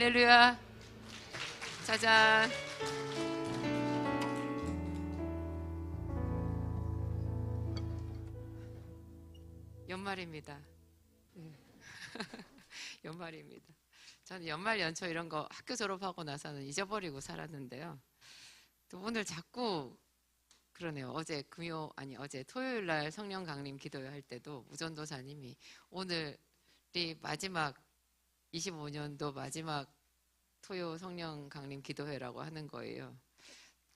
할렐루야. 짜잔. 연말입니다. 네. 연말입니다. 저는 연말 연초 이런 거 학교 졸업하고 나서는 잊어버리고 살았는데요. 또 오늘 자꾸 그러네요. 어제 토요일 날 성령 강림 기도회 할 때도 우전도사님이 오늘이 마지막 25년도 마지막 토요 성령 강림 기도회라고 하는 거예요.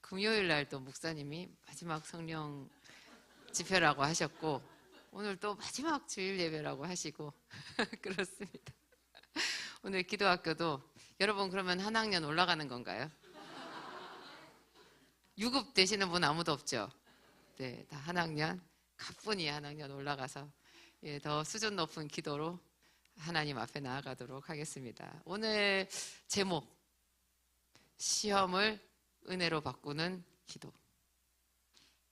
금요일 날 또 목사님이 마지막 성령 집회라고 하셨고 오늘 또 마지막 주일 예배라고 하시고 그렇습니다. 오늘 기도학교도 여러분 그러면 한 학년 올라가는 건가요? 유급 되시는 분 아무도 없죠? 네, 다 한 학년 가뿐히 한 학년 올라가서 더 수준 높은 기도로 하나님 앞에 나아가도록 하겠습니다. 오늘 제목 시험을 은혜로 바꾸는 기도.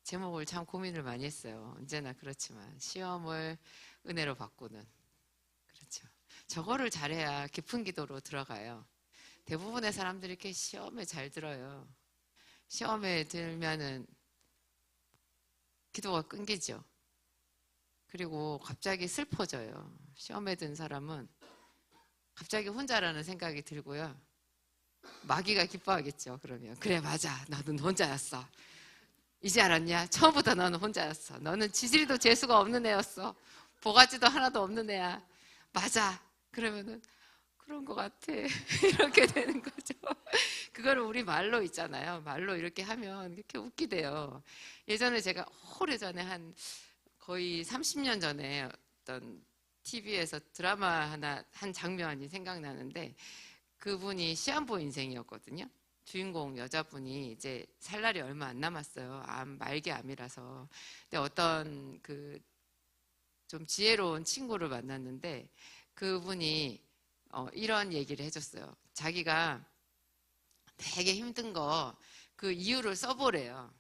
제목을 참 고민을 많이 했어요. 언제나 그렇지만 시험을 은혜로 바꾸는, 그렇죠. 저거를 잘해야 깊은 기도로 들어가요. 대부분의 사람들이 이렇게 시험에 잘 들어요. 시험에 들면은 기도가 끊기죠. 그리고 갑자기 슬퍼져요. 시험에 든 사람은 갑자기 혼자라는 생각이 들고요. 마귀가 기뻐하겠죠. 그러면 그래 맞아, 너는 혼자였어. 이제 알았냐? 처음부터 너는 혼자였어. 너는 지질이도 재수가 없는 애였어. 보가지도 하나도 없는 애야. 맞아. 그러면은 그런 것 같아. 이렇게 되는 거죠. 그거를 우리 말로 있잖아요. 말로 이렇게 하면 이렇게 웃기대요. 예전에 제가 오래전에 거의 30년 전에 어떤 TV에서 드라마 한 장면이 생각나는데 그분이 시한부 인생이었거든요. 주인공 여자분이 이제 살 날이 얼마 안 남았어요. 말기 암이라서. 근데 어떤 좀 지혜로운 친구를 만났는데 그분이 이런 얘기를 해줬어요. 자기가 되게 힘든 거 그 이유를 써보래요.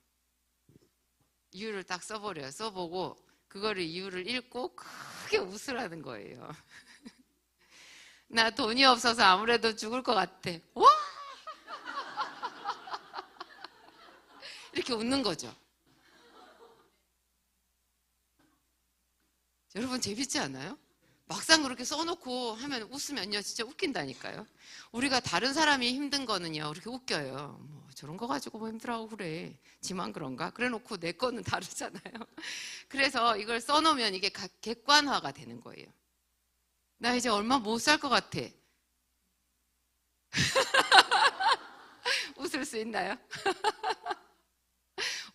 이유를 딱 써보래요. 써보고 그거를 이유를 읽고 크게 웃으라는 거예요. 나 돈이 없어서 아무래도 죽을 것 같아. 와! 이렇게 웃는 거죠. 여러분 재밌지 않아요? 막상 그렇게 써놓고 하면 웃으면요 진짜 웃긴다니까요. 우리가 다른 사람이 힘든 거는요 그렇게 웃겨요. 뭐 저런 거 가지고 뭐 힘들어하고 그래, 지만 그런가? 그래 놓고 내 거는 다르잖아요. 그래서 이걸 써놓으면 이게 객관화가 되는 거예요. 나 이제 얼마 못 살 것 같아. 웃을 수 있나요?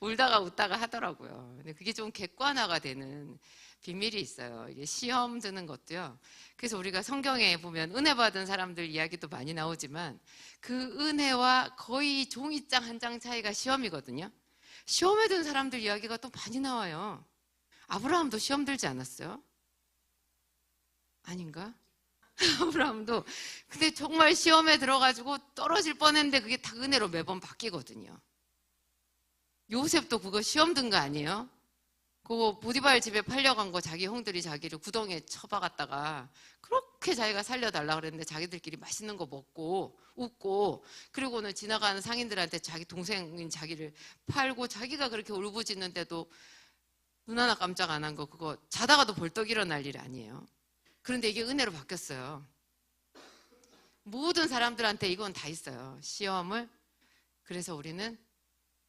울다가 웃다가 하더라고요. 근데 그게 좀 객관화가 되는 비밀이 있어요. 이게 시험 드는 것도요. 그래서 우리가 성경에 보면 은혜 받은 사람들 이야기도 많이 나오지만 그 은혜와 거의 종이장 한 장 차이가 시험이거든요. 시험에 든 사람들 이야기가 또 많이 나와요. 아브라함도 시험 들지 않았어요? 아닌가? 아브라함도 근데 정말 시험에 들어가지고 떨어질 뻔했는데 그게 다 은혜로 매번 바뀌거든요. 요셉도 그거 시험 든 거 아니에요? 그거 보디발 집에 팔려간 거 자기 형들이 자기를 구덩이에 쳐박았다가 그렇게 자기가 살려달라 그랬는데 자기들끼리 맛있는 거 먹고 웃고 그리고는 지나가는 상인들한테 자기 동생인 자기를 팔고 자기가 그렇게 울부짖는데도 눈 하나 깜짝 안 한 거 그거 자다가도 벌떡 일어날 일 아니에요. 그런데 이게 은혜로 바뀌었어요. 모든 사람들한테 이건 다 있어요. 시험을. 그래서 우리는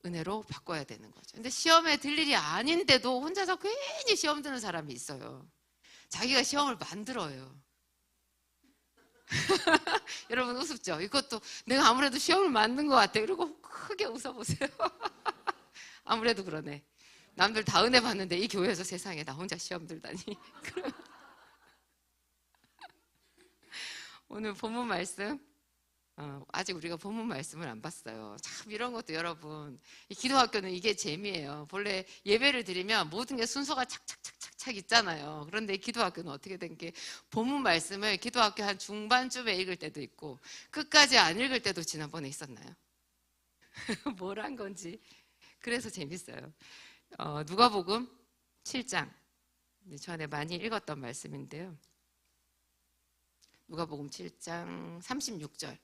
은혜로 바꿔야 되는 거죠. 근데 시험에 들 일이 아닌데도 혼자서 괜히 시험 드는 사람이 있어요. 자기가 시험을 만들어요. 여러분 우습죠? 이것도 내가 아무래도 시험을 만든 것 같아. 그리고 크게 웃어보세요. 아무래도 그러네. 남들 다 은혜 받는데 이 교회에서 세상에 나 혼자 시험 들다니. 오늘 본문 말씀 아직 우리가 본문 말씀을 안 봤어요. 참 이런 것도 여러분 이 기도학교는 이게 재미예요. 본래 예배를 드리면 모든 게 순서가 착착착착착 있잖아요. 그런데 기도학교는 어떻게 된 게 본문 말씀을 기도학교 한 중반쯤에 읽을 때도 있고 끝까지 안 읽을 때도 지난번에 있었나요? 뭘 한 건지 그래서 재밌어요. 누가복음 7장 전에 많이 읽었던 말씀인데요. 누가복음 7장 36절.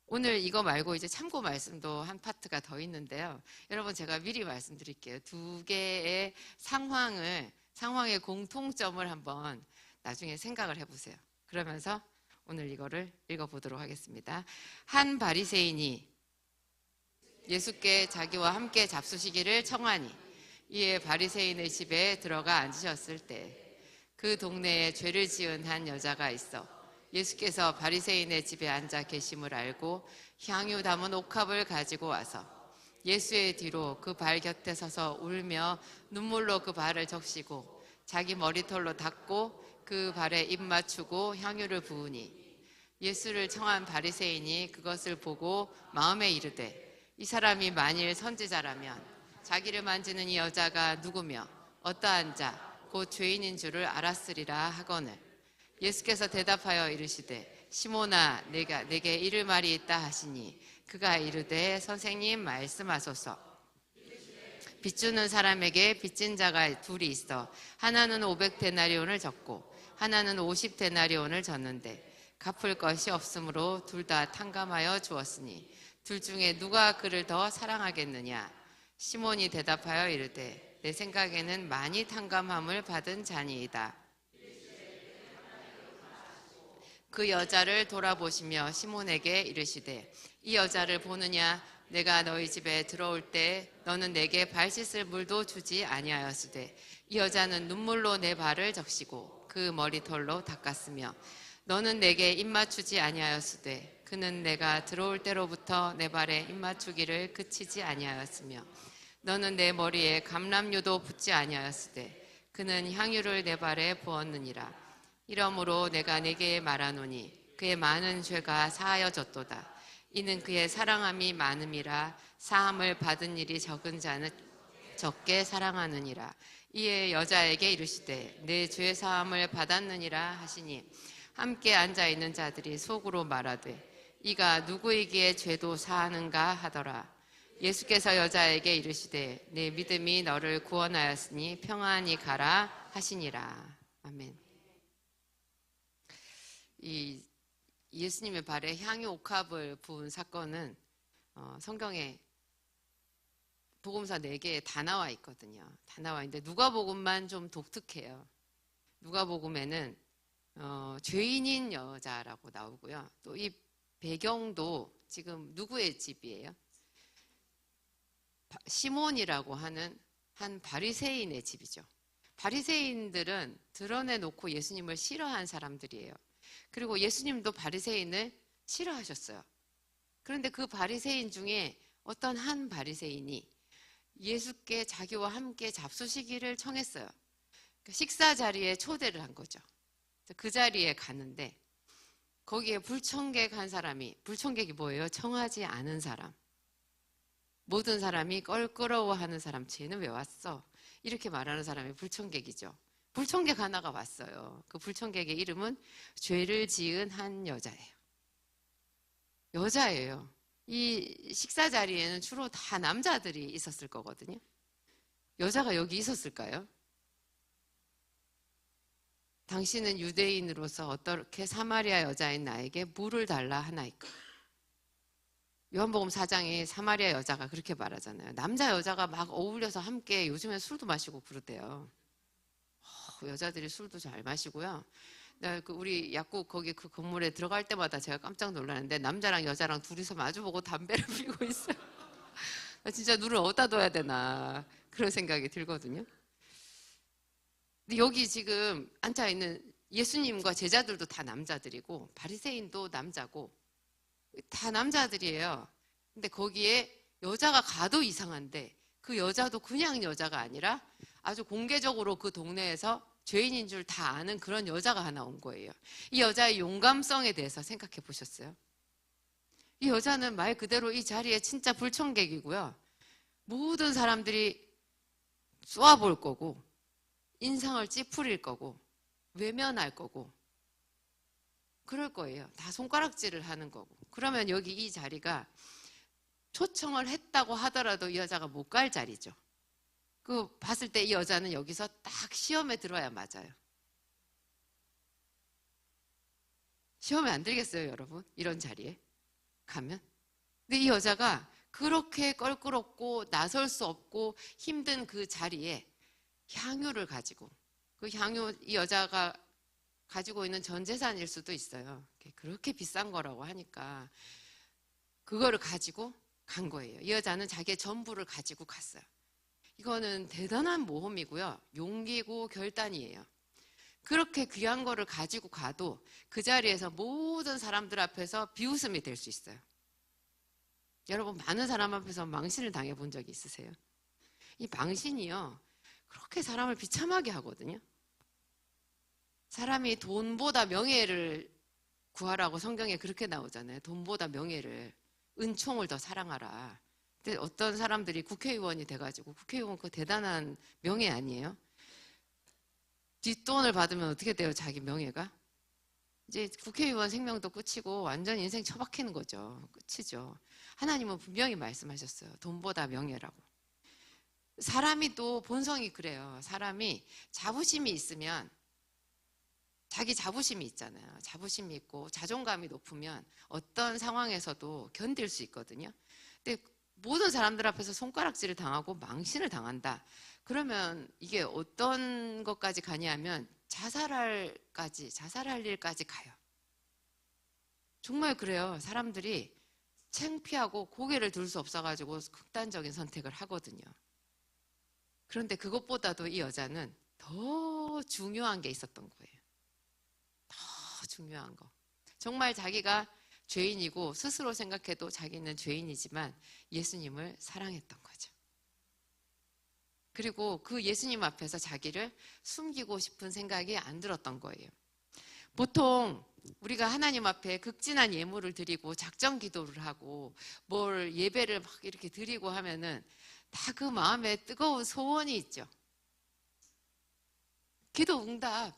오늘 이거 말고 이제 참고 말씀도 한 파트가 더 있는데요. 여러분, 제가 미리 말씀드릴게요. 두 개의 상황의 공통점을 한번 나중에 생각을 해보세요. 그러면서 오늘 이거를 읽어보도록 하겠습니다. 한 바리새인이 예수께 자기와 함께 잡수시기를 청하니 이에 바리새인의 집에 들어가 앉으셨을 때 그 동네에 죄를 지은 한 여자가 있어 예수께서 바리새인의 집에 앉아 계심을 알고 향유 담은 옥합을 가지고 와서 예수의 뒤로 그 발 곁에 서서 울며 눈물로 그 발을 적시고 자기 머리털로 닦고 그 발에 입 맞추고 향유를 부으니 예수를 청한 바리새인이 그것을 보고 마음에 이르되 이 사람이 만일 선지자라면 자기를 만지는 이 여자가 누구며 어떠한 자 곧 죄인인 줄을 알았으리라 하거늘 예수께서 대답하여 이르시되 시몬아 내게 이를 말이 있다 하시니 그가 이르되 선생님 말씀하소서. 빚주는 사람에게 빚진 자가 둘이 있어 하나는 500데나리온을 졌고 하나는 50데나리온을 졌는데 갚을 것이 없으므로 둘 다 탕감하여 주었으니 둘 중에 누가 그를 더 사랑하겠느냐. 시몬이 대답하여 이르되 내 생각에는 많이 탕감함을 받은 자니이다. 그 여자를 돌아보시며 시몬에게 이르시되 이 여자를 보느냐. 내가 너희 집에 들어올 때 너는 내게 발 씻을 물도 주지 아니하였으되 이 여자는 눈물로 내 발을 적시고 그 머리털로 닦았으며 너는 내게 입 맞추지 아니하였으되 그는 내가 들어올 때로부터 내 발에 입 맞추기를 그치지 아니하였으며 너는 내 머리에 감람유도 붓지 아니하였으되 그는 향유를 내 발에 부었느니라. 이러므로 내가 네게 말하노니 그의 많은 죄가 사하여졌도다. 이는 그의 사랑함이 많음이라. 사함을 받은 일이 적은 자는 적게 사랑하느니라. 이에 여자에게 이르시되 내 죄 사함을 받았느니라 하시니 함께 앉아있는 자들이 속으로 말하되 이가 누구이기에 죄도 사하는가 하더라. 예수께서 여자에게 이르시되 내 믿음이 너를 구원하였으니 평안히 가라 하시니라. 아멘. 이 예수님의 발에 향유 옥합을 부은 사건은 성경에 복음서 4개에 다 나와 있거든요. 다 나와 있는데 누가복음만 좀 독특해요. 누가복음에는 죄인인 여자라고 나오고요. 또 이 배경도 지금 누구의 집이에요? 시몬이라고 하는 한 바리새인의 집이죠. 바리새인들은 드러내놓고 예수님을 싫어한 사람들이에요. 그리고 예수님도 바리새인을 싫어하셨어요. 그런데 그 바리새인 중에 어떤 한 바리새인이 예수께 자기와 함께 잡수시기를 청했어요. 그러니까 식사 자리에 초대를 한 거죠. 그 자리에 가는데 거기에 불청객 한 사람이, 불청객이 뭐예요? 청하지 않은 사람. 모든 사람이 껄끄러워하는 사람, 쟤는 왜 왔어? 이렇게 말하는 사람이 불청객이죠. 불청객 하나가 왔어요. 그 불청객의 이름은 죄를 지은 한 여자예요. 여자예요. 이 식사 자리에는 주로 다 남자들이 있었을 거거든요. 여자가 여기 있었을까요? 당신은 유대인으로서 어떻게 사마리아 여자인 나에게 물을 달라 하나이까? 요한복음 4장에 사마리아 여자가 그렇게 말하잖아요. 남자 여자가 막 어울려서 함께 요즘에 술도 마시고 그러대요. 여자들이 술도 잘 마시고요. 우리 약국 거기 그 건물에 들어갈 때마다 제가 깜짝 놀라는데 남자랑 여자랑 둘이서 마주보고 담배를 피우고 있어요. 진짜 눈을 어디다 둬야 되나 그런 생각이 들거든요. 근데 여기 지금 앉아있는 예수님과 제자들도 다 남자들이고 바리새인도 남자고 다 남자들이에요. 근데 거기에 여자가 가도 이상한데 그 여자도 그냥 여자가 아니라 아주 공개적으로 그 동네에서 죄인인 줄 다 아는 그런 여자가 하나 온 거예요. 이 여자의 용감성에 대해서 생각해 보셨어요? 이 여자는 말 그대로 이 자리에 진짜 불청객이고요. 모든 사람들이 쏘아볼 거고 인상을 찌푸릴 거고 외면할 거고 그럴 거예요. 다 손가락질을 하는 거고. 그러면 여기 이 자리가 초청을 했다고 하더라도 이 여자가 못 갈 자리죠. 그 봤을 때 이 여자는 여기서 딱 시험에 들어야 맞아요. 시험에 안 들겠어요, 여러분? 이런 자리에 가면? 근데 이 여자가 그렇게 껄끄럽고 나설 수 없고 힘든 그 자리에 향유를 가지고, 그 향유, 이 여자가 가지고 있는 전 재산일 수도 있어요. 그렇게 비싼 거라고 하니까 그거를 가지고 간 거예요. 이 여자는 자기의 전부를 가지고 갔어요. 이거는 대단한 모험이고요. 용기고 결단이에요. 그렇게 귀한 거를 가지고 가도 그 자리에서 모든 사람들 앞에서 비웃음이 될 수 있어요. 여러분, 많은 사람 앞에서 망신을 당해본 적이 있으세요? 이 망신이요, 그렇게 사람을 비참하게 하거든요. 사람이 돈보다 명예를 구하라고 성경에 그렇게 나오잖아요. 돈보다 명예를, 은총을 더 사랑하라. 근데 어떤 사람들이 국회의원이 돼가지고, 국회의원 그거 대단한 명예 아니에요? 뒷돈을 받으면 어떻게 돼요, 자기 명예가? 이제 국회의원 생명도 끝이고 완전 인생 처박히는 거죠. 끝이죠. 하나님은 분명히 말씀하셨어요. 돈보다 명예라고. 사람이 또 본성이 그래요. 사람이 자부심이 있으면, 자기 자부심이 있잖아요. 자부심이 있고 자존감이 높으면 어떤 상황에서도 견딜 수 있거든요. 근데 모든 사람들 앞에서 손가락질을 당하고 망신을 당한다. 그러면 이게 어떤 것까지 가냐면 자살할 일까지 가요. 정말 그래요. 사람들이 창피하고 고개를 들 수 없어가지고 극단적인 선택을 하거든요. 그런데 그것보다도 이 여자는 더 중요한 게 있었던 거예요. 더 중요한 거. 정말 자기가 죄인이고 스스로 생각해도 자기는 죄인이지만 예수님을 사랑했던 거죠. 그리고 그 예수님 앞에서 자기를 숨기고 싶은 생각이 안 들었던 거예요. 보통 우리가 하나님 앞에 극진한 예물을 드리고 작정 기도를 하고 뭘 예배를 막 이렇게 드리고 하면은 다 그 마음에 뜨거운 소원이 있죠. 기도 응답,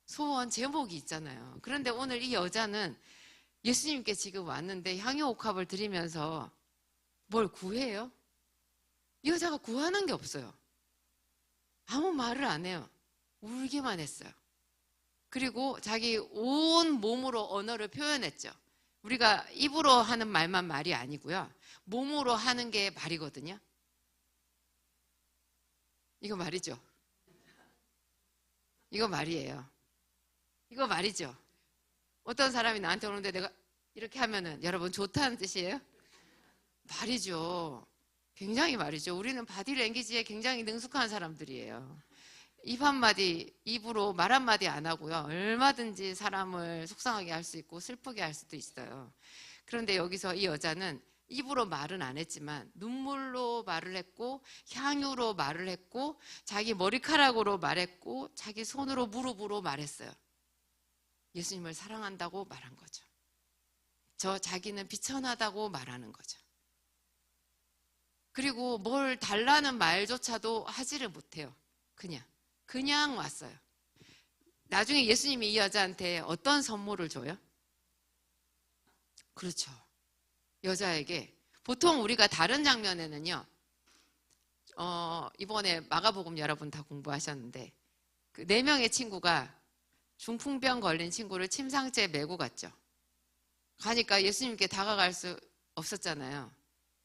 소원 제목이 있잖아요. 그런데 오늘 이 여자는 예수님께 지금 왔는데 향유 옥합을 드리면서 뭘 구해요? 이 여자가 구하는 게 없어요. 아무 말을 안 해요. 울기만 했어요. 그리고 자기 온 몸으로 언어를 표현했죠. 우리가 입으로 하는 말만 말이 아니고요. 몸으로 하는 게 말이거든요. 이거 말이죠. 이거 말이에요. 이거 말이죠. 어떤 사람이 나한테 오는데 내가 이렇게 하면은 여러분 좋다는 뜻이에요? 말이죠. 굉장히 말이죠. 우리는 바디랭귀지에 굉장히 능숙한 사람들이에요. 입 한마디, 입으로 말 한마디 안 하고요. 얼마든지 사람을 속상하게 할 수 있고 슬프게 할 수도 있어요. 그런데 여기서 이 여자는 입으로 말은 안 했지만 눈물로 말을 했고 향유로 말을 했고 자기 머리카락으로 말했고 자기 손으로 무릎으로 말했어요. 예수님을 사랑한다고 말한 거죠. 자기는 비천하다고 말하는 거죠. 그리고 뭘 달라는 말조차도 하지를 못해요. 그냥 왔어요. 나중에 예수님이 이 여자한테 어떤 선물을 줘요? 그렇죠. 여자에게. 보통 우리가 다른 장면에는요, 이번에 마가복음 여러분 다 공부하셨는데, 그 4명의 친구가 중풍병 걸린 친구를 침상째에 메고 갔죠. 가니까 예수님께 다가갈 수 없었잖아요.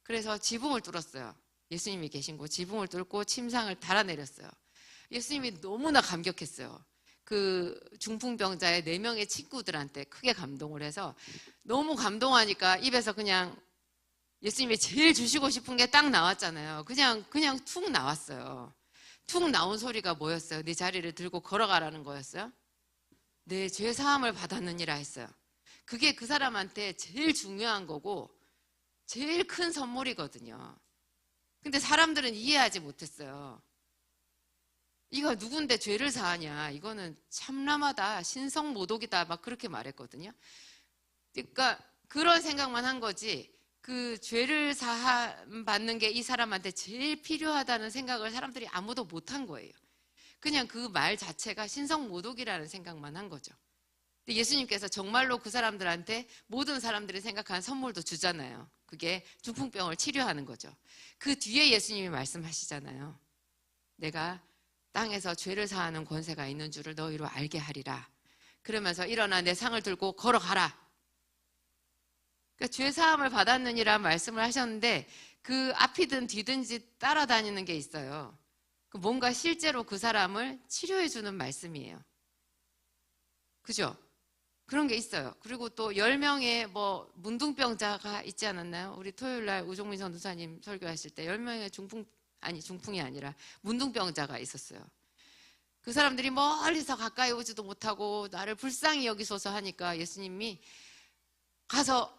그래서 지붕을 뚫었어요. 예수님이 계신 곳 지붕을 뚫고 침상을 달아내렸어요. 예수님이 너무나 감격했어요. 그 중풍병자의 4명의 친구들한테 크게 감동을 해서 너무 감동하니까 입에서 그냥 예수님이 제일 주시고 싶은 게 딱 나왔잖아요. 그냥 툭 나왔어요. 툭 나온 소리가 뭐였어요? 네 자리를 들고 걸어가라는 거였어요? 내 죄 사함을 받았느니라 했어요. 그게 그 사람한테 제일 중요한 거고 제일 큰 선물이거든요. 근데 사람들은 이해하지 못했어요. 이거 누군데 죄를 사하냐, 이거는 참람하다, 신성모독이다, 막 그렇게 말했거든요. 그러니까 그런 생각만 한 거지 그 죄를 사함 받는 게 이 사람한테 제일 필요하다는 생각을 사람들이 아무도 못한 거예요. 그냥 그 말 자체가 신성모독이라는 생각만 한 거죠. 근데 예수님께서 정말로 그 사람들한테 모든 사람들이 생각하는 선물도 주잖아요. 그게 중풍병을 치료하는 거죠. 그 뒤에 예수님이 말씀하시잖아요. 내가 땅에서 죄를 사하는 권세가 있는 줄을 너희로 알게 하리라. 그러면서 일어나 내 상을 들고 걸어가라. 그러니까 죄사함을 받았느니라 말씀을 하셨는데 그 앞이든 뒤든지 따라다니는 게 있어요. 뭔가 실제로 그 사람을 치료해 주는 말씀이에요. 그죠? 그런 게 있어요. 그리고 또 10명의 뭐 문둥병자가 있지 않았나요? 우리 토요일 날 우종민 전도사님 설교하실 때 10명의 중풍이 아니라 문둥병자가 있었어요. 그 사람들이 멀리서 가까이 오지도 못하고 나를 불쌍히 여기소서 하니까 예수님이 가서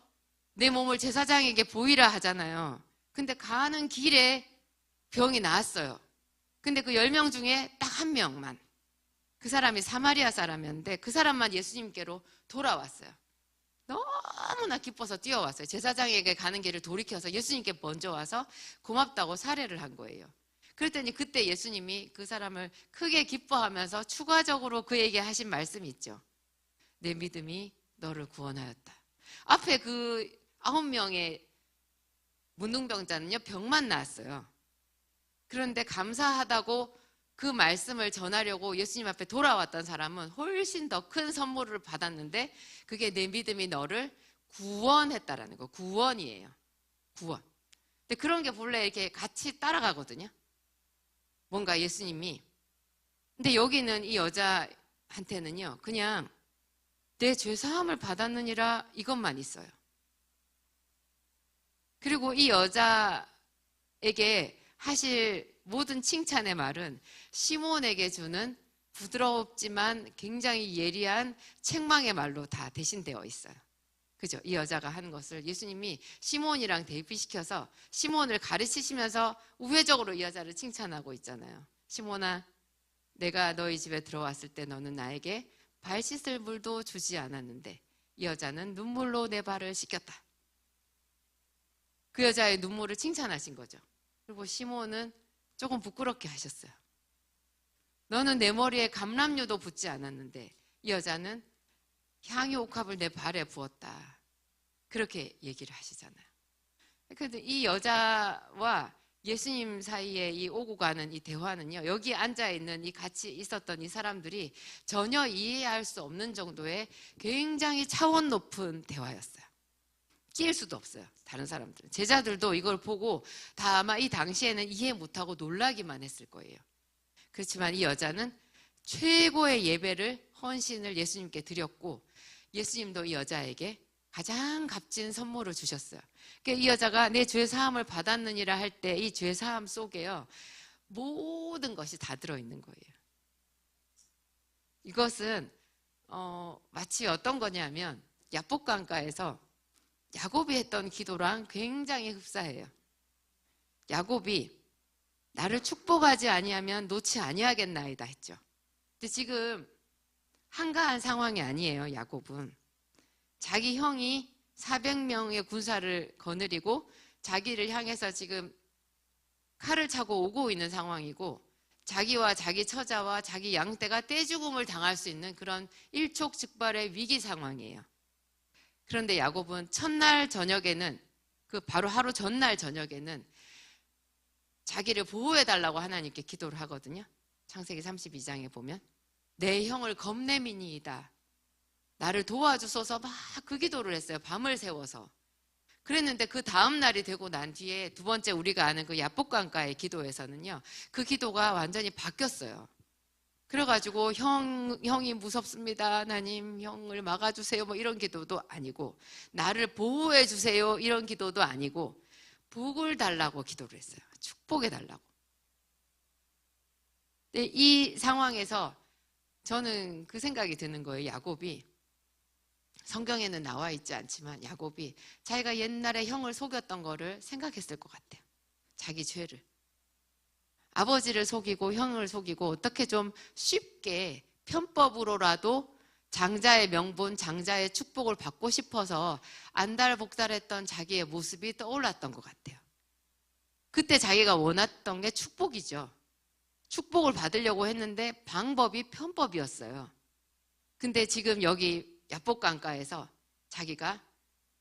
내 몸을 제사장에게 보이라 하잖아요. 근데 가는 길에 병이 나았어요. 근데 그 10명 중에 딱 한 명만, 그 사람이 사마리아 사람이었는데 그 사람만 예수님께로 돌아왔어요. 너무나 기뻐서 뛰어왔어요. 제사장에게 가는 길을 돌이켜서 예수님께 먼저 와서 고맙다고 사례를 한 거예요. 그랬더니 그때 예수님이 그 사람을 크게 기뻐하면서 추가적으로 그에게 하신 말씀이 있죠. 내 믿음이 너를 구원하였다. 앞에 그 9명의 문둥병자는요, 병만 나았어요. 그런데 감사하다고 그 말씀을 전하려고 예수님 앞에 돌아왔던 사람은 훨씬 더 큰 선물을 받았는데 그게 내 믿음이 너를 구원했다라는 거. 구원이에요. 구원. 근데 그런 게 본래 이렇게 같이 따라가거든요. 뭔가 예수님이. 근데 여기는 이 여자한테는요, 그냥 내 죄사함을 받았느니라 이것만 있어요. 그리고 이 여자에게 하실 모든 칭찬의 말은 시몬에게 주는 부드럽지만 굉장히 예리한 책망의 말로 다 대신되어 있어요. 그죠? 이 여자가 한 것을 예수님이 시몬이랑 대비시켜서 시몬을 가르치시면서 우회적으로 이 여자를 칭찬하고 있잖아요. 시몬아, 내가 너희 집에 들어왔을 때 너는 나에게 발 씻을 물도 주지 않았는데 이 여자는 눈물로 내 발을 씻겼다. 그 여자의 눈물을 칭찬하신 거죠. 그리고 시몬은 조금 부끄럽게 하셨어요. 너는 내 머리에 감람유도 붓지 않았는데 이 여자는 향유 옥합을 내 발에 부었다. 그렇게 얘기를 하시잖아요. 그런데 이 여자와 예수님 사이에 이 오고 가는 이 대화는요, 여기 앉아있는 이 같이 있었던 이 사람들이 전혀 이해할 수 없는 정도의 굉장히 차원 높은 대화였어요. 끼일 수도 없어요. 다른 사람들은. 제자들도 이걸 보고 다 아마 이 당시에는 이해 못하고 놀라기만 했을 거예요. 그렇지만 이 여자는 최고의 예배를, 헌신을 예수님께 드렸고 예수님도 이 여자에게 가장 값진 선물을 주셨어요. 그러니까 이 여자가 내 죄사함을 받았느니라 할 때 이 죄사함 속에요, 모든 것이 다 들어있는 거예요. 이것은 마치 어떤 거냐면 야복강가에서 야곱이 했던 기도랑 굉장히 흡사해요. 야곱이 나를 축복하지 아니하면 놓지 아니하겠나이다 했죠. 근데 지금 한가한 상황이 아니에요. 야곱은 자기 형이 400명의 군사를 거느리고 자기를 향해서 지금 칼을 차고 오고 있는 상황이고 자기와 자기 처자와 자기 양떼가 떼죽음을 당할 수 있는 그런 일촉즉발의 위기 상황이에요. 그런데 야곱은 첫날 저녁에는, 그 바로 하루 전날 저녁에는 자기를 보호해달라고 하나님께 기도를 하거든요. 창세기 32장에 보면 내 형을 겁내미니이다. 나를 도와주소서 막 그 기도를 했어요. 밤을 새워서. 그랬는데 그 다음 날이 되고 난 뒤에 두 번째 우리가 아는 그 야복강가의 기도에서는요, 그 기도가 완전히 바뀌었어요. 그래가지고 형이 무섭습니다. 하나님, 형을 막아주세요. 뭐 이런 기도도 아니고, 나를 보호해 주세요. 이런 기도도 아니고, 복을 달라고 기도를 했어요. 축복해 달라고. 근데 이 상황에서 저는 그 생각이 드는 거예요. 야곱이, 성경에는 나와 있지 않지만 야곱이 자기가 옛날에 형을 속였던 거를 생각했을 것 같아요. 자기 죄를. 아버지를 속이고 형을 속이고 어떻게 좀 쉽게 편법으로라도 장자의 명분, 장자의 축복을 받고 싶어서 안달복달했던 자기의 모습이 떠올랐던 것 같아요. 그때 자기가 원했던 게 축복이죠. 축복을 받으려고 했는데 방법이 편법이었어요. 근데 지금 여기 야복강가에서 자기가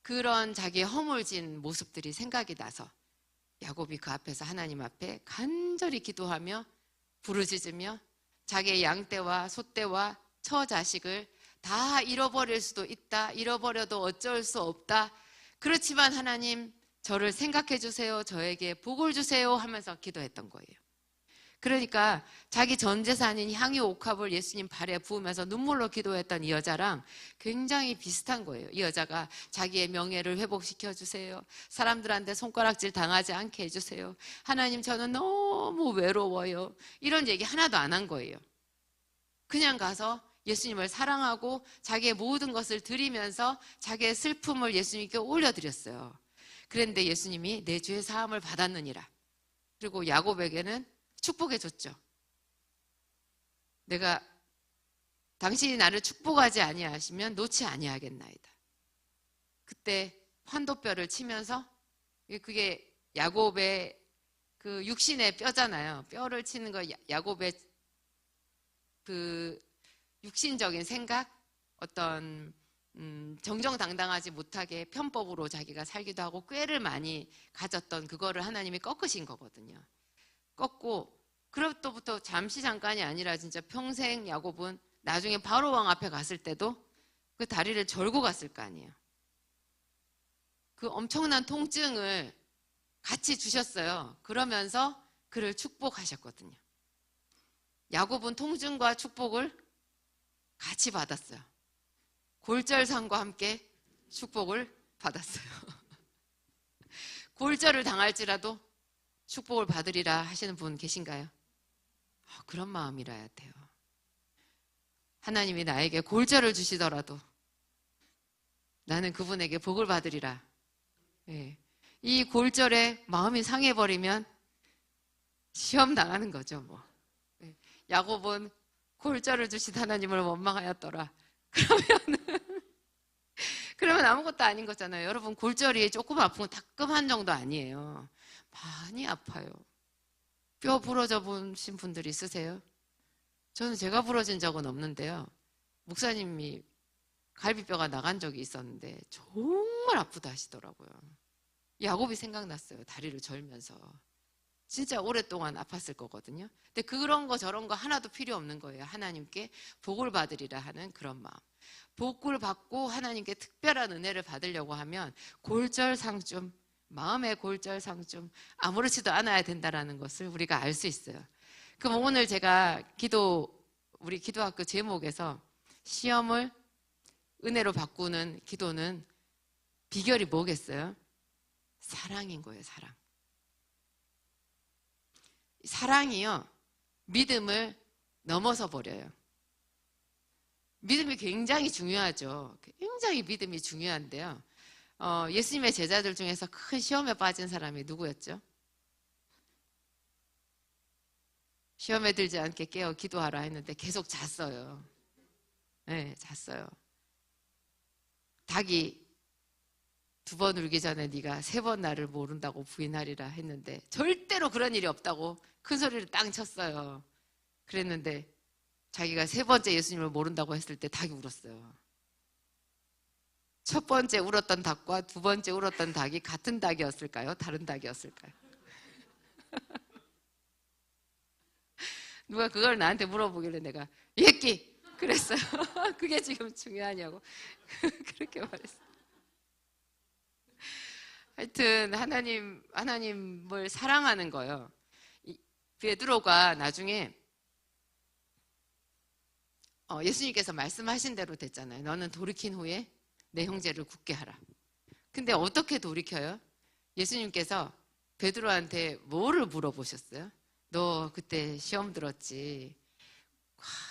그런 자기의 허물진 모습들이 생각이 나서 야곱이 그 앞에서 하나님 앞에 간절히 기도하며 부르짖으며 자기의 양떼와 소떼와 처자식을 다 잃어버릴 수도 있다. 잃어버려도 어쩔 수 없다. 그렇지만 하나님, 저를 생각해 주세요. 저에게 복을 주세요 하면서 기도했던 거예요. 그러니까 자기 전 재산인 향유 옥합을 예수님 발에 부으면서 눈물로 기도했던 이 여자랑 굉장히 비슷한 거예요. 이 여자가 자기의 명예를 회복시켜 주세요. 사람들한테 손가락질 당하지 않게 해주세요. 하나님, 저는 너무 외로워요. 이런 얘기 하나도 안 한 거예요. 그냥 가서 예수님을 사랑하고 자기의 모든 것을 드리면서 자기의 슬픔을 예수님께 올려드렸어요. 그런데 예수님이 내 죄의 사함을 받았느니라. 그리고 야곱에게는 축복해 줬죠. 내가 당신이 나를 축복하지 아니하시면 놓지 아니하겠나이다. 그때 환도뼈를 치면서, 그게 야곱의 그 육신의 뼈잖아요. 뼈를 치는 거, 야곱의 그 육신적인 생각, 어떤 정정당당하지 못하게 편법으로 자기가 살기도 하고 꾀를 많이 가졌던 그거를 하나님이 꺾으신 거거든요. 꺾고, 그로부터 잠깐이 아니라 진짜 평생 야곱은 나중에 바로 왕 앞에 갔을 때도 그 다리를 절고 갔을 거 아니에요. 그 엄청난 통증을 같이 주셨어요. 그러면서 그를 축복하셨거든요. 야곱은 통증과 축복을 같이 받았어요. 골절상과 함께 축복을 받았어요. 골절을 당할지라도 축복을 받으리라 하시는 분 계신가요? 그런 마음이라야 돼요. 하나님이 나에게 골절을 주시더라도 나는 그분에게 복을 받으리라. 예. 이 골절에 마음이 상해버리면 시험 당하는 거죠, 뭐. 예. 야곱은 골절을 주신 하나님을 원망하였더라. 그러면 아무것도 아닌 거잖아요. 여러분, 골절이 조금 아프고 따끔한 정도 아니에요. 많이 아파요. 뼈 부러져 보신 분들 있으세요? 저는 제가 부러진 적은 없는데요. 목사님이 갈비뼈가 나간 적이 있었는데 정말 아프다 하시더라고요. 야곱이 생각났어요. 다리를 절면서. 진짜 오랫동안 아팠을 거거든요. 근데 그런 거 저런 거 하나도 필요 없는 거예요. 하나님께 복을 받으리라 하는 그런 마음. 복을 받고 하나님께 특별한 은혜를 받으려고 하면 골절상좀, 마음의 골절상좀 아무렇지도 않아야 된다는 것을 우리가 알 수 있어요. 그럼 오늘 제가 우리 기도학교 제목에서 시험을 은혜로 바꾸는 기도는 비결이 뭐겠어요? 사랑인 거예요, 사랑. 사랑이요, 믿음을 넘어서 버려요. 믿음이 굉장히 중요하죠. 굉장히 믿음이 중요한데요. 예수님의 제자들 중에서 큰 시험에 빠진 사람이 누구였죠? 시험에 들지 않게 깨어 기도하라 했는데 계속 잤어요. 네, 잤어요. 닭이 2번 울기 전에 네가 3번 나를 모른다고 부인하리라 했는데 절대로 그런 일이 없다고 큰 소리를 땅 쳤어요. 그랬는데 자기가 3번째 예수님을 모른다고 했을 때 닭이 울었어요. 첫 번째 울었던 닭과 2번째 울었던 닭이 같은 닭이었을까요? 다른 닭이었을까요? 누가 그걸 나한테 물어보길래 내가 예끼! 그랬어요. 그게 지금 중요하냐고 그렇게 말했어요. 하여튼 하나님을 사랑하는 거예요. 베드로가 나중에 예수님께서 말씀하신 대로 됐잖아요. 너는 돌이킨 후에 내 형제를 굳게 하라. 근데 어떻게 돌이켜요? 예수님께서 베드로한테 뭐를 물어보셨어요? 너 그때 시험 들었지.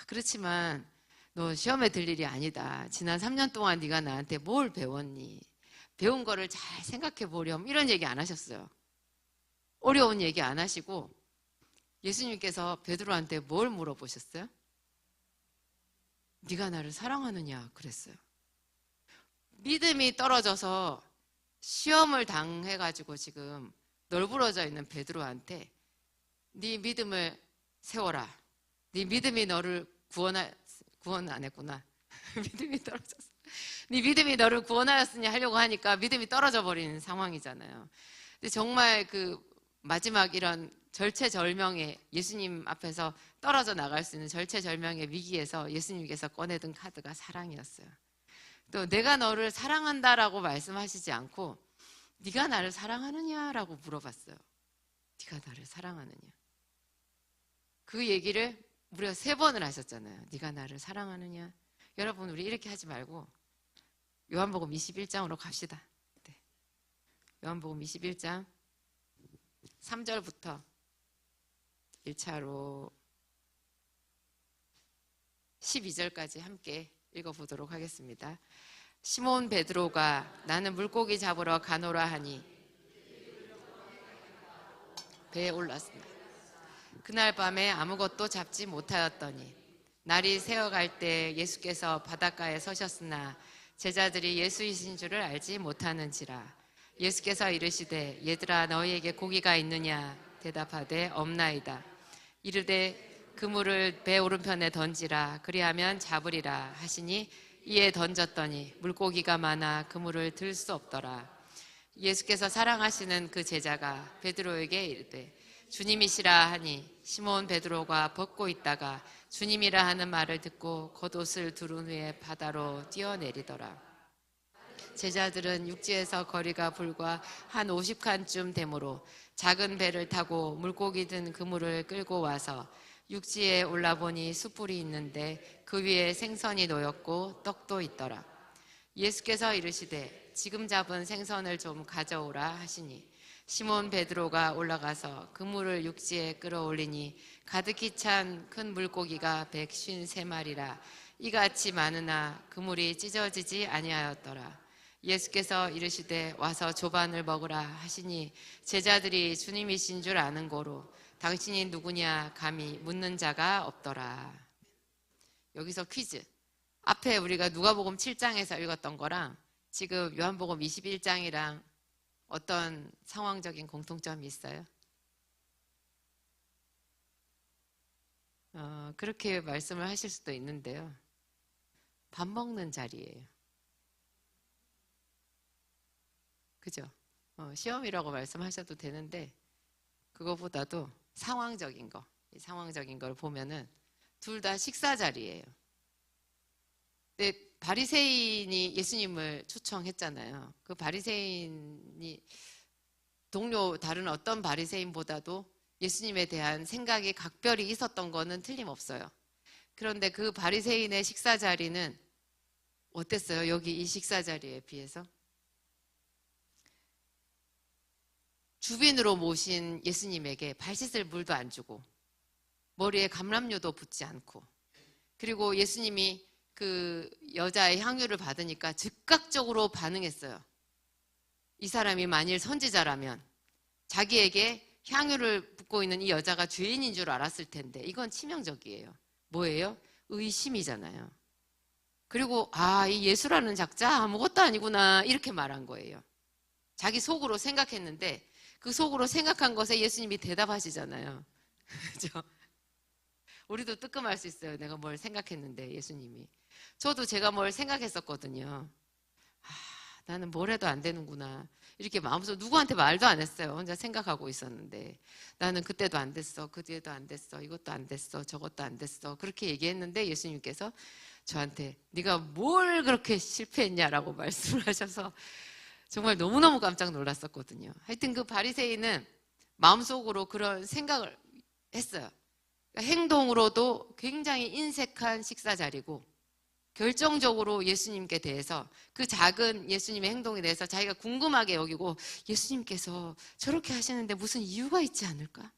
그렇지만 너 시험에 들 일이 아니다. 지난 3년 동안 네가 나한테 뭘 배웠니? 배운 거를 잘 생각해 보렴. 이런 얘기 안 하셨어요. 어려운 얘기 안 하시고 예수님께서 베드로한테 뭘 물어보셨어요? 네가 나를 사랑하느냐 그랬어요. 믿음이 떨어져서 시험을 당해가지고 지금 널브러져 있는 베드로한테 네 믿음을 세워라. 네 믿음이 너를 구원 안 했구나. 믿음이 떨어졌어. 네 믿음이 너를 구원하였으니 하려고 하니까 믿음이 떨어져 버리는 상황이잖아요. 근데 정말 그 마지막 이런 절체절명의 예수님 앞에서 떨어져 나갈 수 있는 절체절명의 위기에서 예수님께서 꺼내든 카드가 사랑이었어요. 또 내가 너를 사랑한다라고 말씀하시지 않고 네가 나를 사랑하느냐라고 물어봤어요. 네가 나를 사랑하느냐. 그 얘기를 무려 3번을 하셨잖아요. 네가 나를 사랑하느냐. 여러분 우리 이렇게 하지 말고 요한복음 21장으로 갑시다. 네. 요한복음 21장 3절부터 1차로 12절까지 함께 읽어보도록 하겠습니다. 시몬 베드로가 나는 물고기 잡으러 가노라 하니 배에 올랐습니다. 그날 밤에 아무것도 잡지 못하였더니 날이 새어갈 때 예수께서 바닷가에 서셨으나 제자들이 예수이신 줄을 알지 못하는지라. 예수께서 이르시되 얘들아 너희에게 고기가 있느냐 대답하되 없나이다. 이르되 그물을 배 오른편에 던지라 그리하면 잡으리라 하시니 이에 던졌더니 물고기가 많아 그물을 들 수 없더라. 예수께서 사랑하시는 그 제자가 베드로에게 이르되 주님이시라 하니 시몬 베드로가 벗고 있다가 주님이라 하는 말을 듣고 겉옷을 두른 후에 바다로 뛰어내리더라. 제자들은 육지에서 거리가 불과 한 50칸쯤 되므로 작은 배를 타고 물고기 든 그물을 끌고 와서 육지에 올라보니 숯불이 있는데 그 위에 생선이 놓였고 떡도 있더라. 예수께서 이르시되 지금 잡은 생선을 좀 가져오라 하시니 시몬 베드로가 올라가서 그물을 육지에 끌어올리니 가득히 찬 큰 물고기가 153마리라. 이같이 많으나 그물이 찢어지지 아니하였더라. 예수께서 이르시되 와서 조반을 먹으라 하시니 제자들이 주님이신 줄 아는 고로 당신이 누구냐 감히 묻는 자가 없더라. 여기서 퀴즈. 앞에 우리가 누가복음 7장에서 읽었던 거랑 지금 요한복음 21장이랑 어떤 상황적인 공통점이 있어요? 그렇게 말씀을 하실 수도 있는데요. 밥 먹는 자리예요. 그죠? 시험이라고 말씀하셔도 되는데 그거보다도 상황적인 거, 상황적인 걸 보면은 둘 다 식사 자리예요. 근데 바리새인이 예수님을 초청했잖아요. 그 바리새인이 동료 다른 어떤 바리새인보다도 예수님에 대한 생각이 각별히 있었던 거는 틀림없어요. 그런데 그 바리새인의 식사 자리는 어땠어요? 여기 이 식사 자리에 비해서? 주빈으로 모신 예수님에게 발 씻을 물도 안 주고 머리에 감람류도 붓지 않고 그리고 예수님이 그 여자의 향유를 받으니까 즉각적으로 반응했어요. 이 사람이 만일 선지자라면 자기에게 향유를 붓고 있는 이 여자가 죄인인 줄 알았을 텐데 이건 치명적이에요. 뭐예요? 의심이잖아요. 그리고 이 예수라는 작자 아무것도 아니구나 이렇게 말한 거예요. 자기 속으로 생각했는데 그 속으로 생각한 것에 예수님이 대답하시잖아요. 그죠? 우리도 뜨끔할 수 있어요. 내가 뭘 생각했는데 예수님이. 저도 제가 뭘 생각했었거든요. 나는 뭘 해도 안 되는구나. 이렇게 마음속으로 누구한테 말도 안 했어요. 혼자 생각하고 있었는데 나는 그때도 안 됐어. 그 뒤에도 안 됐어. 이것도 안 됐어. 저것도 안 됐어. 그렇게 얘기했는데 예수님께서 저한테 네가 뭘 그렇게 실패했냐라고 말씀을 하셔서 정말 너무너무 깜짝 놀랐었거든요. 하여튼 그 바리새인은 마음속으로 그런 생각을 했어요. 그러니까 행동으로도 굉장히 인색한 식사 자리고 결정적으로 예수님께 대해서 그 작은 예수님의 행동에 대해서 자기가 궁금하게 여기고 예수님께서 저렇게 하시는데 무슨 이유가 있지 않을까?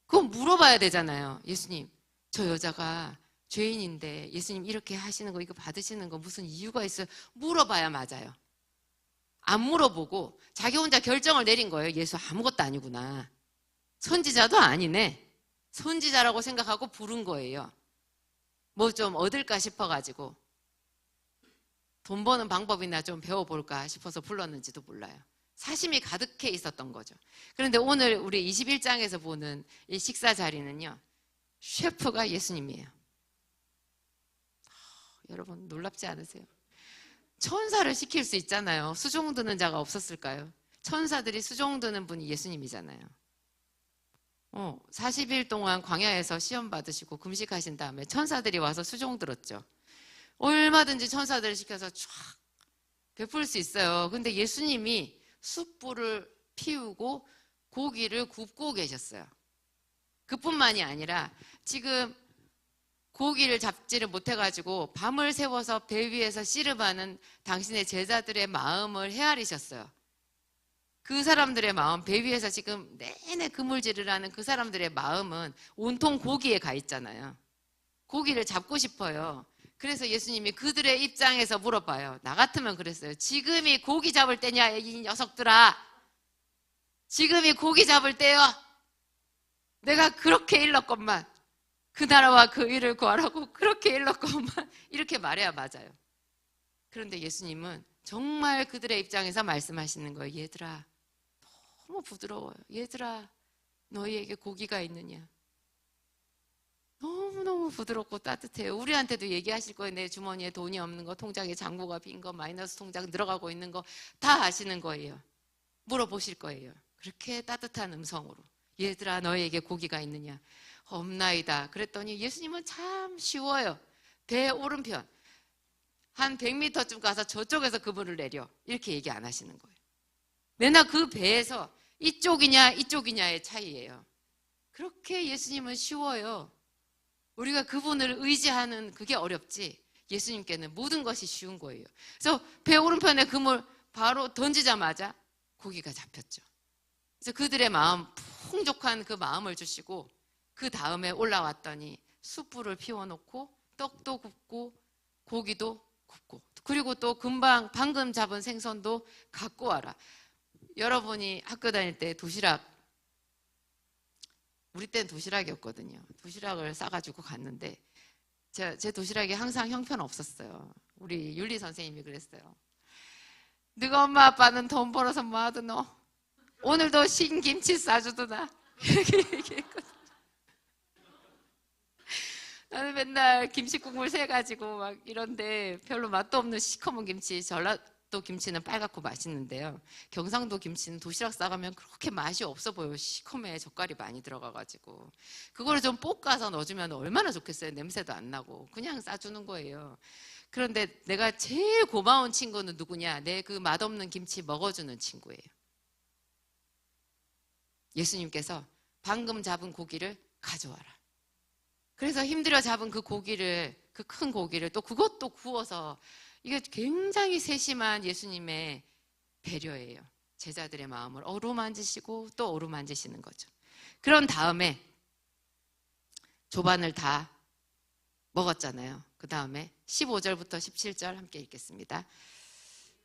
그건 물어봐야 되잖아요. 예수님, 저 여자가 죄인인데 예수님 이렇게 하시는 거 이거 받으시는 거 무슨 이유가 있어요? 물어봐야 맞아요. 안 물어보고 자기 혼자 결정을 내린 거예요. 예수 아무것도 아니구나. 선지자도 아니네. 선지자라고 생각하고 부른 거예요. 뭐 좀 얻을까 싶어가지고 돈 버는 방법이나 좀 배워볼까 싶어서 불렀는지도 몰라요. 사심이 가득해 있었던 거죠. 그런데 오늘 우리 21장에서 보는 이 식사 자리는요. 셰프가 예수님이에요. 여러분 놀랍지 않으세요? 천사를 시킬 수 있잖아요. 수종 드는 자가 없었을까요? 천사들이 수종 드는 분이 예수님이잖아요. 40일 동안 광야에서 시험 받으시고 금식하신 다음에 천사들이 와서 수종 들었죠. 얼마든지 천사들을 시켜서 쫙 베풀 수 있어요. 근데 예수님이 숯불을 피우고 고기를 굽고 계셨어요. 그뿐만이 아니라 지금 고기를 잡지를 못해가지고 밤을 새워서 배 위에서 씨름하는 당신의 제자들의 마음을 헤아리셨어요. 그 사람들의 마음, 배 위에서 지금 내내 그물질을 하는 그 사람들의 마음은 온통 고기에 가 있잖아요. 고기를 잡고 싶어요. 그래서 예수님이 그들의 입장에서 물어봐요. 나 같으면 그랬어요. 지금이 고기 잡을 때냐, 이 녀석들아. 지금이 고기 잡을 때요. 내가 그렇게 일렀건만, 그 나라와 그 일을 구하라고 그렇게 일렀건만, 이렇게 말해야 맞아요. 그런데 예수님은 정말 그들의 입장에서 말씀하시는 거예요. 얘들아, 너무 부드러워요. 얘들아, 너희에게 고기가 있느냐? 너무너무 부드럽고 따뜻해요. 우리한테도 얘기하실 거예요. 내 주머니에 돈이 없는 거, 통장에 잔고가 빈 거, 마이너스 통장 들어가고 있는 거 다 아시는 거예요. 물어보실 거예요. 그렇게 따뜻한 음성으로. 얘들아, 너희에게 고기가 있느냐? 없나이다. 그랬더니 예수님은 참 쉬워요. 배 오른편 한 100m쯤 가서 저쪽에서 그물을 내려. 이렇게 얘기 안 하시는 거예요. 맨날 그 배에서 이쪽이냐 이쪽이냐의 차이예요. 그렇게 예수님은 쉬워요. 우리가 그분을 의지하는 그게 어렵지, 예수님께는 모든 것이 쉬운 거예요. 그래서 배 오른편에 그물 바로 던지자마자 고기가 잡혔죠. 그래서 그들의 마음, 풍족한 그 마음을 주시고 그 다음에 올라왔더니 숯불을 피워놓고 떡도 굽고 고기도 굽고, 그리고 또 금방 방금 잡은 생선도 갖고 와라. 여러분이 학교 다닐 때 도시락, 우리 땐 도시락이었거든요. 도시락을 싸가지고 갔는데 제 도시락이 항상 형편없었어요. 우리 윤리 선생님이 그랬어요. 너가 엄마 아빠는 돈 벌어서 뭐 하드노? 오늘도 신김치 싸주더나? 이렇게 얘기했거든요. 나는 맨날 김치 국물 새가지고 막 이런데 별로 맛도 없는 시커먼 김치, 전라도 김치는 빨갛고 맛있는데요. 경상도 김치는 도시락 싸가면 그렇게 맛이 없어 보여요. 시커매, 젓갈이 많이 들어가가지고. 그거를 좀 볶아서 넣어주면 얼마나 좋겠어요. 냄새도 안 나고. 그냥 싸주는 거예요. 그런데 내가 제일 고마운 친구는 누구냐? 내 그 맛없는 김치 먹어주는 친구예요. 예수님께서 방금 잡은 고기를 가져와라. 그래서 힘들어 잡은 그 고기를, 그 큰 고기를 또 그것도 구워서, 이게 굉장히 세심한 예수님의 배려예요. 제자들의 마음을 어루만지시고 또 어루만지시는 거죠. 그런 다음에 조반을 다 먹었잖아요. 그 다음에 15절부터 17절 함께 읽겠습니다.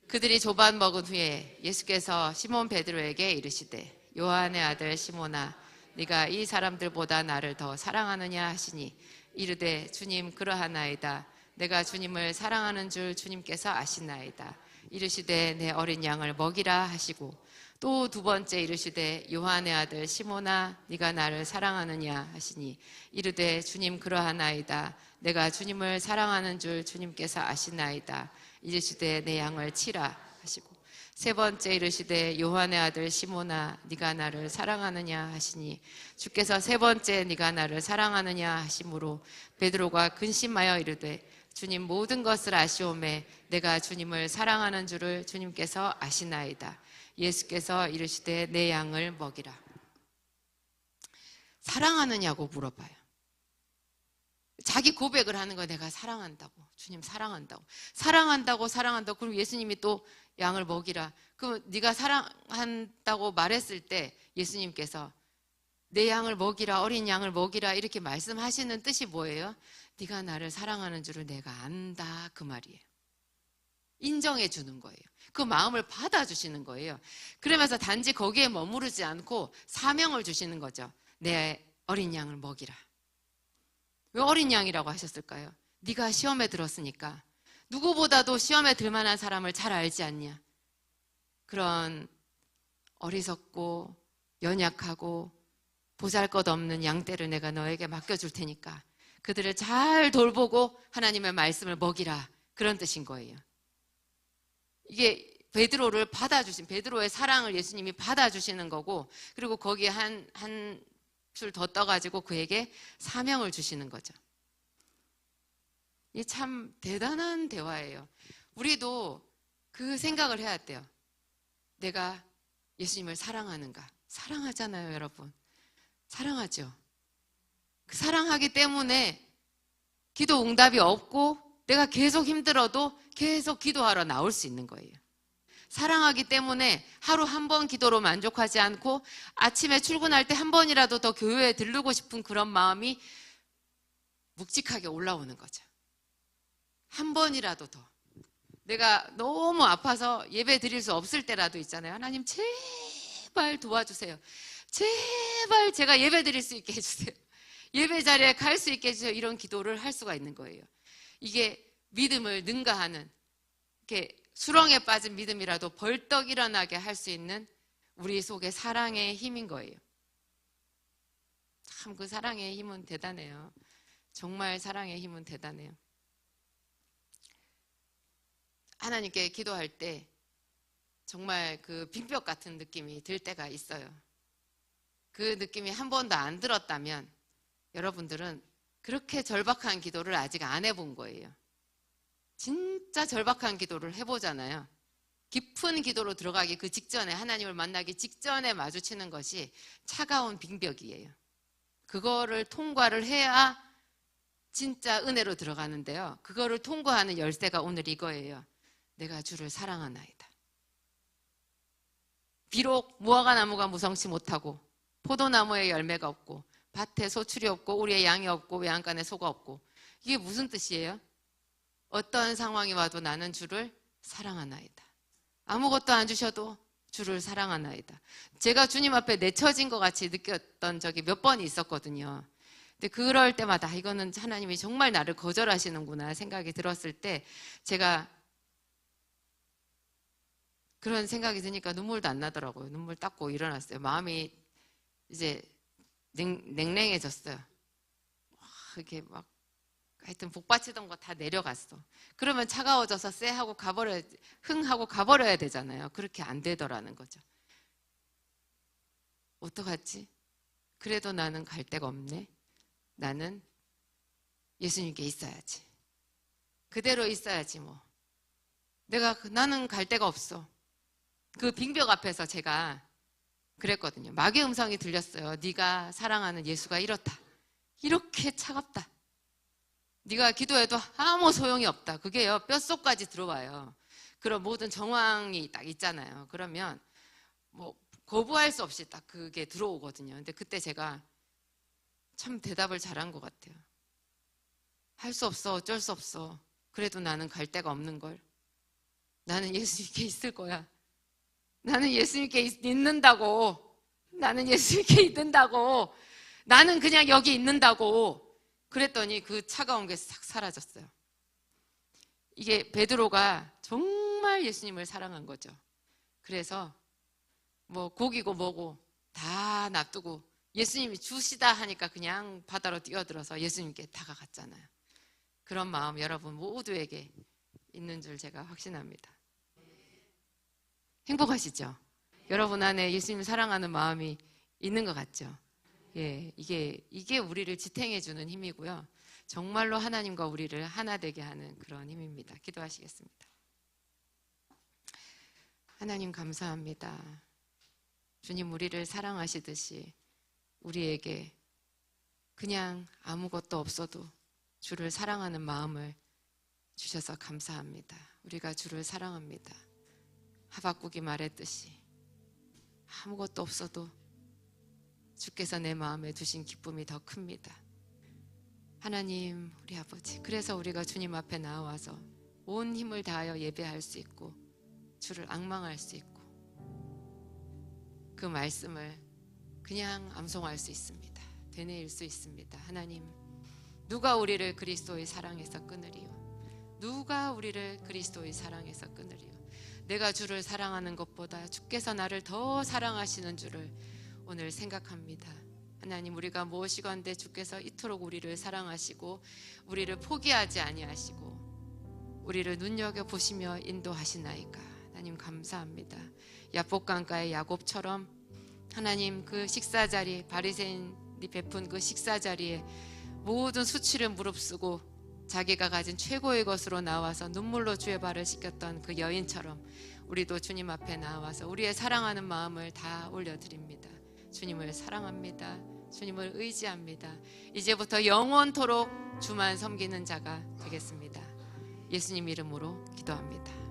그들이 조반 먹은 후에 예수께서 시몬 베드로에게 이르시되 요한의 아들 시몬아, 네가 이 사람들보다 나를 더 사랑하느냐 하시니 이르되 주님 그러하나이다. 내가 주님을 사랑하는 줄 주님께서 아시나이다. 이르시되 내 어린 양을 먹이라 하시고 또 두 번째 이르시되 요한의 아들 시몬아, 네가 나를 사랑하느냐 하시니 이르되 주님 그러하나이다. 내가 주님을 사랑하는 줄 주님께서 아시나이다. 이르시되 내 양을 치라 하시고 세 번째 이르시되 요한의 아들 시몬아, 네가 나를 사랑하느냐 하시니 주께서 세 번째 네가 나를 사랑하느냐 하심으로 베드로가 근심하여 이르되 주님 모든 것을 아시오매 내가 주님을 사랑하는 줄을 주님께서 아시나이다. 예수께서 이르시되 내 양을 먹이라. 사랑하느냐고 물어봐요. 자기 고백을 하는 거예요. 내가 사랑한다고. 주님 사랑한다고. 사랑한다고. 그럼 예수님이 또 양을 먹이라. 그럼 네가 사랑한다고 말했을 때 예수님께서 내 양을 먹이라, 어린 양을 먹이라 이렇게 말씀하시는 뜻이 뭐예요? 네가 나를 사랑하는 줄을 내가 안다, 그 말이에요. 인정해 주는 거예요. 그 마음을 받아주시는 거예요. 그러면서 단지 거기에 머무르지 않고 사명을 주시는 거죠. 내 어린 양을 먹이라. 왜 어린 양이라고 하셨을까요? 네가 시험에 들었으니까. 누구보다도 시험에 들 만한 사람을 잘 알지 않냐? 그런 어리석고 연약하고 보잘것없는 양떼를 내가 너에게 맡겨줄 테니까 그들을 잘 돌보고 하나님의 말씀을 먹이라, 그런 뜻인 거예요. 이게 베드로를 받아주신, 베드로의 사랑을 예수님이 받아주시는 거고, 그리고 거기에 한 술 더 떠가지고 그에게 사명을 주시는 거죠. 이게 참 대단한 대화예요. 우리도 그 생각을 해야 돼요. 내가 예수님을 사랑하는가? 사랑하잖아요, 여러분. 사랑하죠. 그 사랑하기 때문에 기도 응답이 없고 내가 계속 힘들어도 계속 기도하러 나올 수 있는 거예요. 사랑하기 때문에 하루 한 번 기도로 만족하지 않고 아침에 출근할 때 한 번이라도 더 교회에 들르고 싶은 그런 마음이 묵직하게 올라오는 거죠. 한 번이라도 더. 내가 너무 아파서 예배 드릴 수 없을 때라도 있잖아요. 하나님 제발 도와주세요. 제발 제가 예배 드릴 수 있게 해주세요. 예배 자리에 갈 수 있게 해주세요. 이런 기도를 할 수가 있는 거예요. 이게 믿음을 능가하는, 이렇게 수렁에 빠진 믿음이라도 벌떡 일어나게 할 수 있는 우리 속의 사랑의 힘인 거예요. 참 그 사랑의 힘은 대단해요. 정말 사랑의 힘은 대단해요. 하나님께 기도할 때 정말 그 빈벽 같은 느낌이 들 때가 있어요. 그 느낌이 한 번도 안 들었다면 여러분들은 그렇게 절박한 기도를 아직 안 해본 거예요. 진짜 절박한 기도를 해보잖아요. 깊은 기도로 들어가기 그 직전에, 하나님을 만나기 직전에 마주치는 것이 차가운 빈벽이에요. 그거를 통과를 해야 진짜 은혜로 들어가는데요. 그거를 통과하는 열쇠가 오늘 이거예요. 내가 주를 사랑하나이다. 비록 무화과 나무가 무성치 못하고 포도나무에 열매가 없고 밭에 소출이 없고 우리의 양이 없고 외양간에 소가 없고, 이게 무슨 뜻이에요? 어떤 상황이 와도 나는 주를 사랑하나이다. 아무것도 안 주셔도 주를 사랑하나이다. 제가 주님 앞에 내쳐진 것 같이 느꼈던 적이 몇 번이 있었거든요. 근데 그럴 때마다 이거는 하나님이 정말 나를 거절하시는구나 생각이 들었을 때 제가 그런 생각이 드니까 눈물도 안 나더라고요. 눈물 닦고 일어났어요. 마음이 이제 냉랭해졌어요. 이렇게 막 하여튼 복받치던 거 다 내려갔어. 그러면 차가워져서 쎄하고 가버려야, 흥하고 가버려야 되잖아요. 그렇게 안 되더라는 거죠. 어떡하지? 그래도 나는 갈 데가 없네. 나는 예수님께 있어야지. 그대로 있어야지 뭐. 나는 갈 데가 없어. 그 빙벽 앞에서 제가 그랬거든요. 마귀의 음성이 들렸어요. 네가 사랑하는 예수가 이렇다. 이렇게 차갑다. 네가 기도해도 아무 소용이 없다. 그게요, 뼛속까지 들어와요. 그런 모든 정황이 딱 있잖아요. 그러면 뭐 거부할 수 없이 딱 그게 들어오거든요. 근데 그때 제가 참 대답을 잘한 것 같아요. 할 수 없어. 어쩔 수 없어. 그래도 나는 갈 데가 없는 걸. 나는 예수님께 있을 거야. 나는 예수님께 있는다고. 나는 예수님께 있는다고. 나는 그냥 여기 있는다고. 그랬더니 그 차가운 게 싹 사라졌어요. 이게 베드로가 정말 예수님을 사랑한 거죠. 그래서 뭐 고기고 뭐고 다 놔두고 예수님이 주시다 하니까 그냥 바다로 뛰어들어서 예수님께 다가갔잖아요. 그런 마음 여러분 모두에게 있는 줄 제가 확신합니다. 행복하시죠? 여러분 안에 예수님 사랑하는 마음이 있는 것 같죠? 예, 이게 우리를 지탱해 주는 힘이고요. 정말로 하나님과 우리를 하나 되게 하는 그런 힘입니다. 기도하시겠습니다. 하나님 감사합니다. 주님 우리를 사랑하시듯이 우리에게 그냥 아무것도 없어도 주를 사랑하는 마음을 주셔서 감사합니다. 우리가 주를 사랑합니다. 하박국이 말했듯이 아무것도 없어도 주께서 내 마음에 두신 기쁨이 더 큽니다. 하나님 우리 아버지, 그래서 우리가 주님 앞에 나와서 온 힘을 다하여 예배할 수 있고 주를 앙망할 수 있고 그 말씀을 그냥 암송할 수 있습니다. 되뇌일 수 있습니다. 하나님, 누가 우리를 그리스도의 사랑에서 끊으리요? 누가 우리를 그리스도의 사랑에서 끊으리요? 내가 주를 사랑하는 것보다 주께서 나를 더 사랑하시는 줄을 오늘 생각합니다. 하나님, 우리가 무엇이건대 주께서 이토록 우리를 사랑하시고 우리를 포기하지 아니하시고 우리를 눈여겨보시며 인도하시나이까. 하나님 감사합니다. 야복강가의 야곱처럼 하나님 그 식사자리 바리새인 네 베푼 그 식사 자리에 모든 수치를 무릅쓰고 자기가 가진 최고의 것으로 나와서 눈물로 주의 발을 씻겼던 그 여인처럼 우리도 주님 앞에 나와서 우리의 사랑하는 마음을 다 올려드립니다. 주님을 사랑합니다. 주님을 의지합니다. 이제부터 영원토록 주만 섬기는 자가 되겠습니다. 예수님 이름으로 기도합니다.